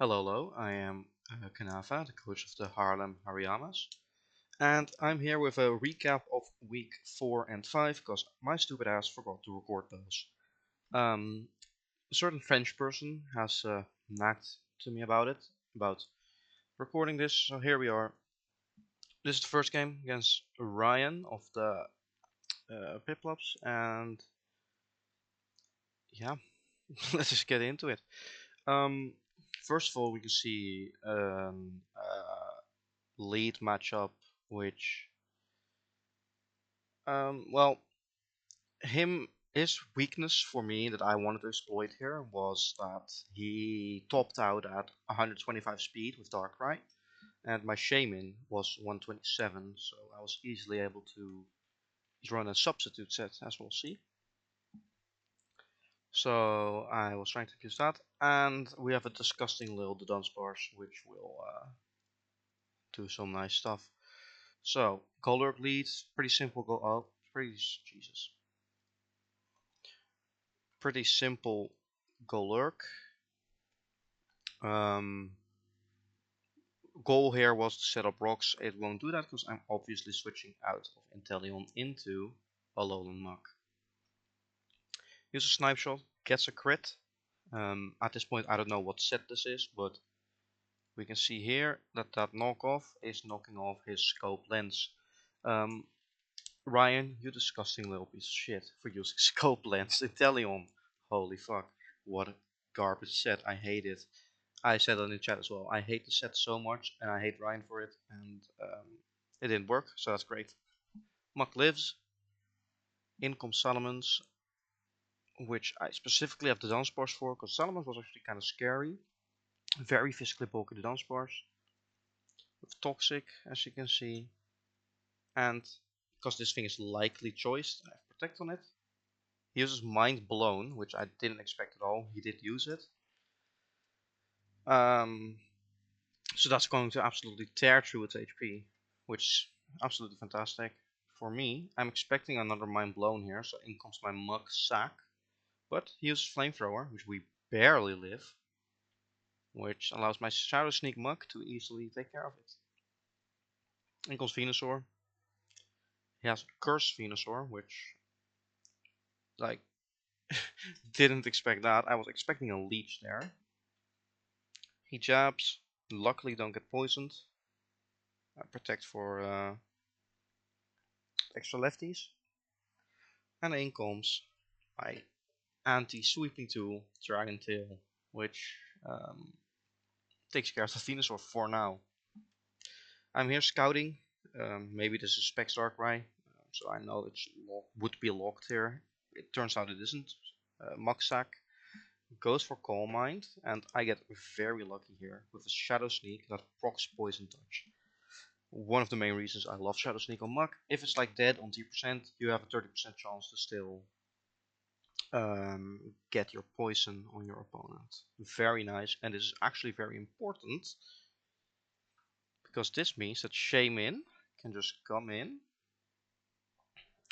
Hello, I am Kanafa, the coach of the Harlem Hariamas, and I'm here with a recap of week 4 and 5 because my stupid ass forgot to record those. Um, a certain French person has nagged to me about recording this, so here we are. This is the first game against Ryan of the Piplops, and yeah, let's just get into it. Um, First of all, we can see lead matchup, which well, his weakness for me that I wanted to exploit here was that he topped out at 125 speed with Darkrai, and my Shaman was 127, so I was easily able to run a substitute set, as we'll see. So I was trying to use that, and we have a disgusting little Dunsparce, which will do some nice stuff. So Golurk leads, pretty simple. Jesus, pretty simple Golurk. Um, Goal here was to set up rocks. It won't do that because I'm obviously switching out of Inteleon into Alolan Muk. Use a snipe shot, gets a crit. At this point I don't know what set this is, but we can see here that that knockoff is knocking off his scope lens. Um, Ryan, you disgusting little piece of shit for using scope lens Inteleon. Holy fuck, what a garbage set, I hate it. I said that in chat as well. I hate the set so much, and I hate Ryan for it, and it didn't work, so that's great. Muck lives. In comes Salamence, which I specifically have the Dunsparce for, because Salamence was actually kind of scary. Very physically bulky, the Dunsparce. With Toxic, as you can see. And because this thing is likely choiced, I have Protect on it. He uses Mind Blown, which I didn't expect at all. He did use it. Um, So that's going to absolutely tear through its HP, which is absolutely fantastic. For me, I'm expecting another Mind Blown here, so in comes my Mug Sack. But he uses Flamethrower, which we barely live, which allows my Shadow Sneak Mug to easily take care of it. In comes Venusaur. He has Curse Venusaur, which, like, didn't expect that. I was expecting a Leech there. He jabs, luckily don't get poisoned. I protect for extra lefties. And in comes my anti-sweeping tool, Dragon Tail, which takes care of the Venusaur for now. I'm here scouting. Maybe this is Specs Darkrai, so I know it would be locked here. It turns out it isn't. Mucksack goes for Calm Mind, and I get very lucky here with a Shadow Sneak that procs Poison Touch. One of the main reasons I love Shadow Sneak on Muck. If it's like dead on 10%, you have a 30% chance to still get your poison on your opponent. Very nice, and this is actually very important because this means that Shaman can just come in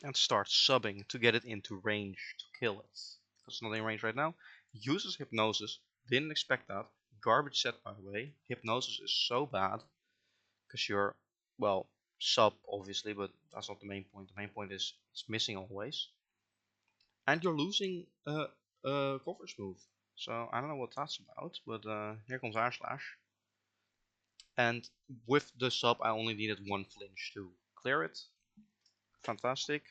and start subbing to get it into range to kill it. It's not in range right now. Uses Hypnosis, didn't expect that. Garbage set, by the way. Hypnosis is so bad because you're, well, sub obviously, but that's not the main point. The main point is it's missing always. And you're losing a coverage move. So I don't know what that's about, but here comes Air Slash. And with the sub, I only needed one flinch to clear it. Fantastic.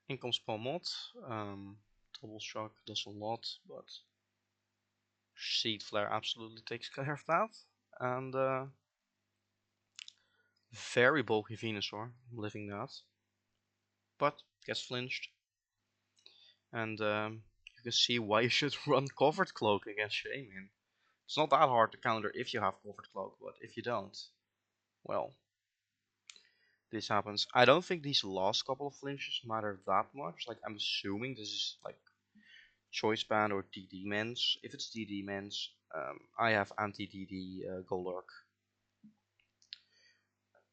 In comes Palmot. Double Shock does a lot, but Seed Flare absolutely takes care of that. And very bulky Venusaur, living that. But gets flinched. And you can see why you should run Covered Cloak against Shaman. It's not that hard to counter if you have Covered Cloak, but if you don't, well, this happens. I don't think these last couple of flinches matter that much. Like, I'm assuming this is like Choice Band or DD Mens. If it's DD Mens, I have anti-DD Golurk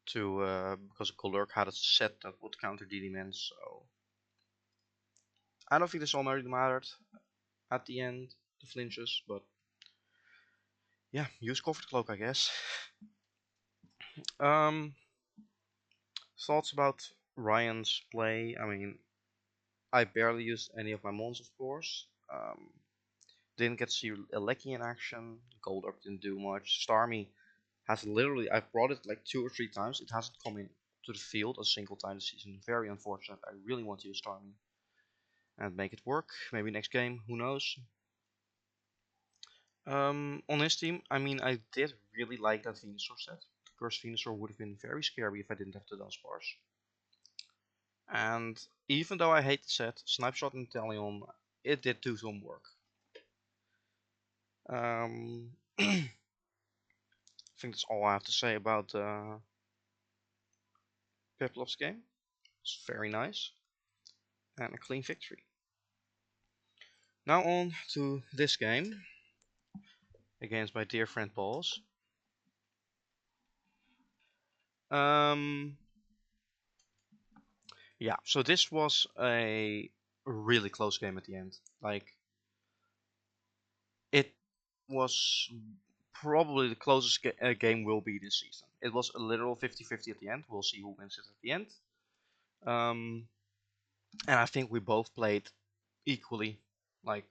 to because Golurk had a set that would counter DD Mens. So I don't think this all really mattered at the end. the flinches, but yeah, use covered cloak, I guess. Um, Thoughts about Ryan's play? I mean, I barely used any of my mons, of course. Didn't get to see Lecky in action. Golduck didn't do much. Starmie has literally, I've brought it like 2 or 3 times. It hasn't come in to the field a single time this season. Very unfortunate. I really want to use Starmie and make it work. Maybe next game, who knows? On his team, I mean, I did really like that Venusaur set. The Cursed Venusaur would have been very scary if I didn't have the Dunsparce. And even though I hate the set, Snipe Shot and Talion, it did do some work. I think that's all I have to say about Piplups game. It's very nice. And a clean victory. Now on to this game against my dear friend Balls. Um, yeah, so this was a really close game at the end. Like, it was probably the closest game will be this season. It was a literal 50-50 at the end. We'll see who wins it at the end. Um, and I think we both played equally. Like,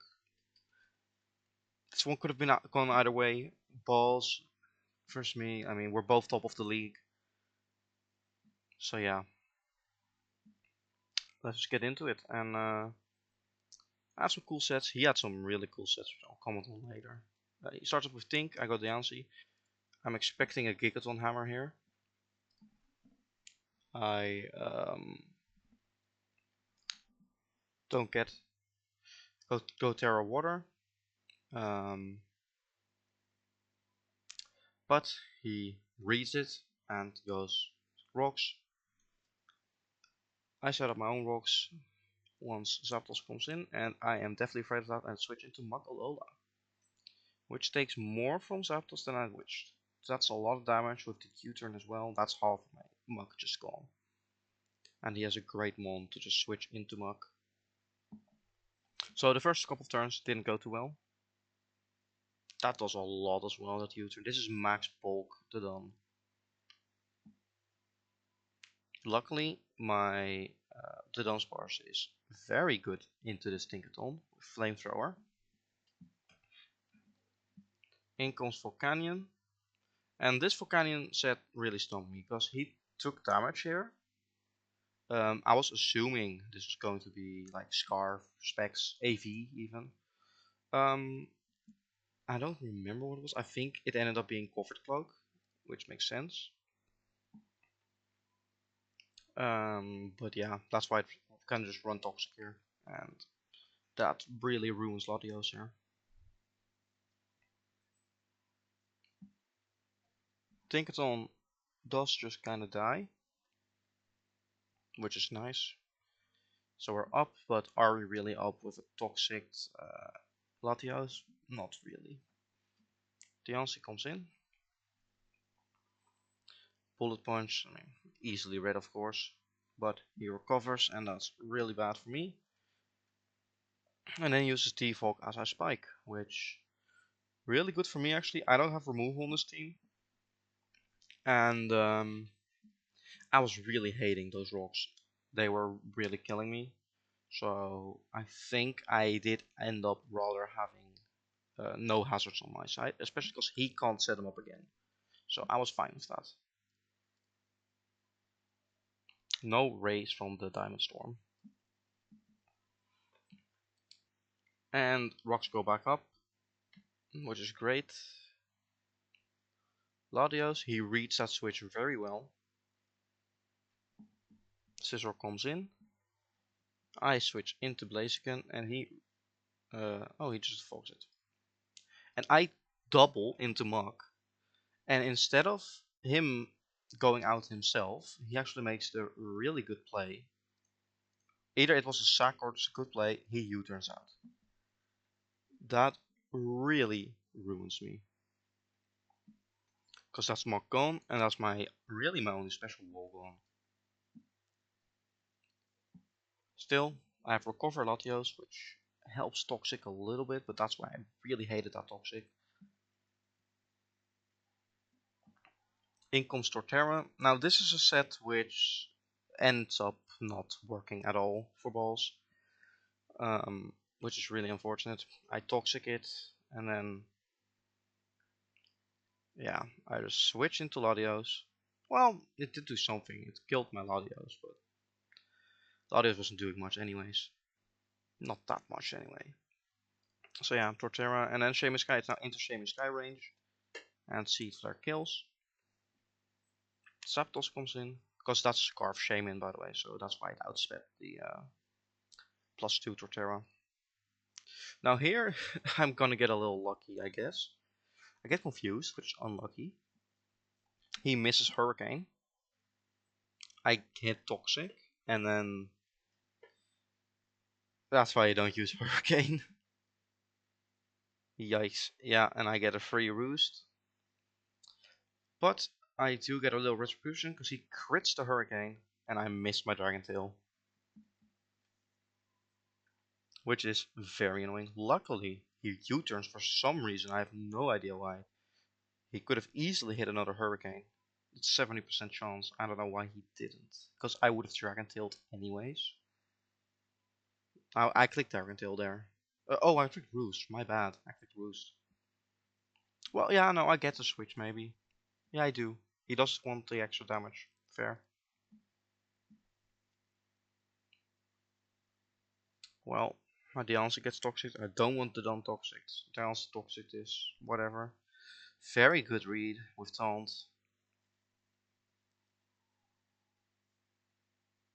this one could have been gone either way. Balls versus me. I mean, we're both top of the league. So yeah, let's just get into it. And I had some cool sets. He had some really cool sets, which I'll comment on later. He starts off with Tink. I got Diancie. I'm expecting a Gigaton Hammer here. I don't get go Terra Water. Um, but he reads it and goes rocks. I set up my own rocks once Zapdos comes in, and I am definitely afraid of that and switch into Magalola, which takes more from Zapdos than I wished. That's a lot of damage with the Q-turn as well. That's half of my Mug just gone. And he has a great Mon to just switch into Mug. So the first couple of turns didn't go too well. That does a lot as well, that U-turn. This is max bulk to done. Luckily, my the Dunsparce is very good into this Tinkaton with Flamethrower. In comes Volcanion. And this Volcanion set really stumped me because he took damage here. I was assuming this was going to be like Scarf, Specs, AV even. I don't remember what it was. I think it ended up being Covered Cloak, which makes sense. But yeah, that's why I kind of just run Toxic here. And that really ruins Latios here. Tinkaton does just kind of die, which is nice. So we're up, but are we really up with a Toxic Latios? Not really. Diancie comes in. Bullet Punch, I mean, easily red of course, but he recovers and that's really bad for me. And then uses T-Fog as I spike, which really good for me actually. I don't have removal on this team. And I was really hating those rocks. They were really killing me. So I think I did end up rather having no hazards on my side, especially because he can't set them up again. So I was fine with that. No rays from the Diamond Storm. And rocks go back up, which is great. Latios, he reads that switch very well. Scizor comes in. I switch into Blaziken and he he just fogs it. And I double into Mach. And instead of him going out himself, he actually makes the really good play. Either it was a sack or it's a good play, he U-turns out. That really ruins me. Because that's Mach gone, and that's my only special wall gone. Still, I have Recover Latios, which helps Toxic a little bit, but that's why I really hated that Toxic. In comes Torterra. Now this is a set which ends up not working at all for balls, which is really unfortunate. I Toxic it, and then yeah, I just switch into Latios. Well, it did do something. It killed my Latios, but Latios wasn't doing much anyways. Not that much anyway. So yeah, Torterra, and then Shaman Sky. It's now into Shaman Sky range, and Seed Flare kills. Zapdos comes in, because that's Scarf Shaman, by the way, so that's why it outsped the +2 Torterra. Now here, I'm gonna get a little lucky, I guess. I get confused, which is unlucky. He misses Hurricane. I hit Toxic, and then that's why I don't use Hurricane. Yikes. Yeah, and I get a free Roost. But I do get a little Retribution, because he crits the Hurricane, and I miss my Dragon Tail. Which is very annoying. Luckily, he U-turns for some reason. I have no idea why. He could have easily hit another Hurricane. It's 70% chance. I don't know why he didn't. Because I would have Dragon Tailed anyways. I clicked Dragon Tail there. Oh, I clicked Roost. My bad. I clicked Roost. Well, yeah, no, I get the switch maybe. Yeah, I do. He doesn't want the extra damage. Fair. Well, my Diancie gets Toxic. I don't want the Don Toxic. Diancie Toxic is whatever. Very good read with Taunt.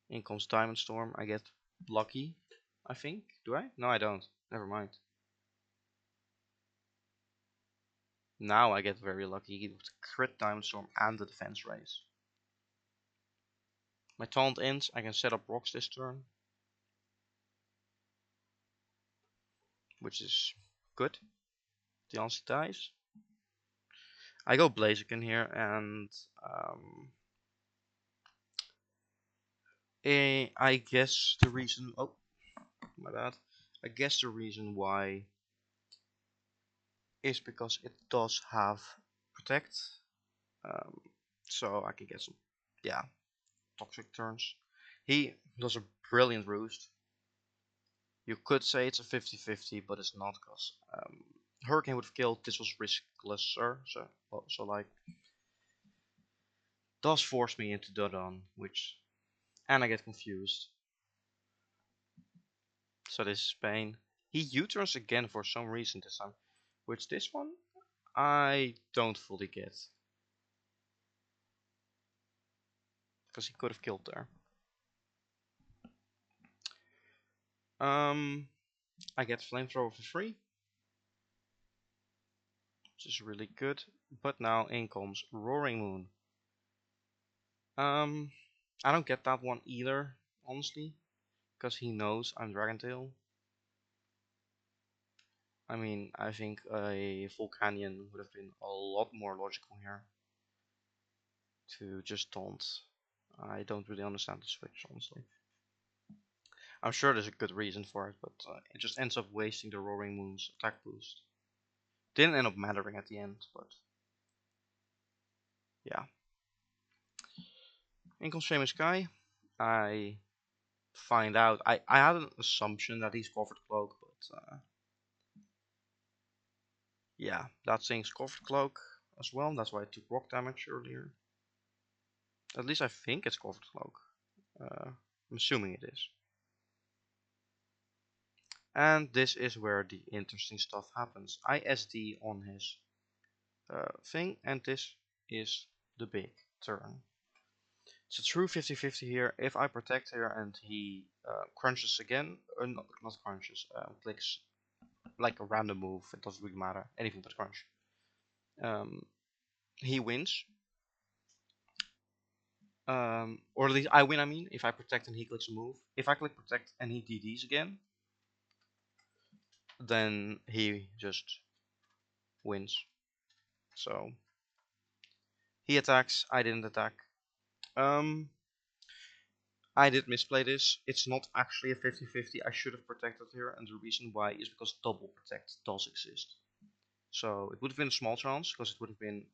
In comes Diamond Storm. I get lucky, I think. Do I? No, I don't. Never mind. Now I get very lucky with crit Diamond Storm and the defense raise. My taunt ends. I can set up rocks this turn, which is good. The answer dies. I go Blaziken here, and I guess the reason. Oh, my bad. I guess the reason why is because it does have protect, um, so I can get some, yeah, toxic turns. He does a brilliant roost. You could say it's a 50-50, but it's not, because Hurricane would have killed. This was risklesser, so like does force me into Dodon, which, and I get confused. So this is pain. He U-turns again for some reason this time, which this one I don't fully get, because he could have killed there. I get Flamethrower for free, which is really good. But now in comes Roaring Moon. I don't get that one either, honestly, because he knows I'm Dragon Tail. I mean, I think a Volcanion would have been a lot more logical here to just taunt. I don't really understand the switch, honestly. I'm sure there's a good reason for it, but it just ends up wasting the Roaring Moon's attack boost. Didn't end up mattering at the end, but yeah. In comes Famous Sky. I find out. I had an assumption that he's Covered Cloak, but yeah, that thing's Covered Cloak as well. That's why I took rock damage earlier. At least I think it's Covered Cloak. I'm assuming it is. And this is where the interesting stuff happens. I SD on his thing, and this is the big turn. It's a true 50-50 here. If I protect here and he crunches again, or not crunches, clicks like a random move, it doesn't really matter, anything but crunch. He wins. Or at least I win, I mean, if I protect and he clicks a move. If I click protect and he DDs again, then he just wins. So he attacks, I didn't attack. Um, I did misplay this. It's not actually a 50-50. I should have protected here, and the reason why is because double protect does exist. So it would have been a small chance, because it would have been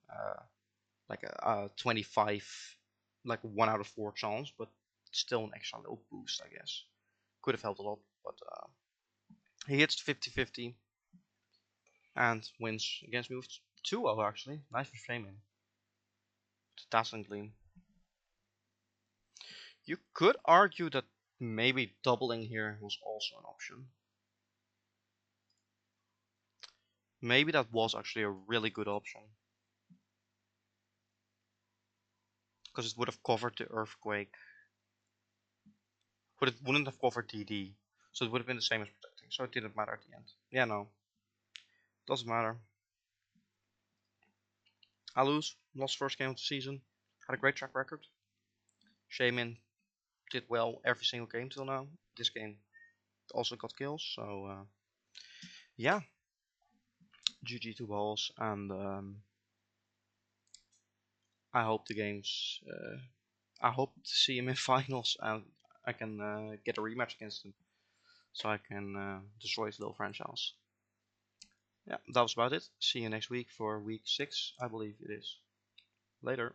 like a 25, like 1 out of 4 chance, but still an extra little boost, I guess. Could have helped a lot, but he hits 50-50 and wins against me with 2-0 actually. Nice for framing. Dazzling Gleam. You could argue that maybe doubling here was also an option. Maybe that was actually a really good option. Because it would have covered the Earthquake. But it wouldn't have covered DD. So it would have been the same as protecting. So it didn't matter at the end. Yeah, no. Doesn't matter. I lose. Lost first game of the season. Had a great track record. Shaman did well every single game till now. This game also got kills. So yeah. GG 2 balls. And I hope the games... I hope to see him in finals. And I can get a rematch against him. So I can destroy his little franchise. Yeah, that was about it. See you next week for week 6, I believe it is. Later.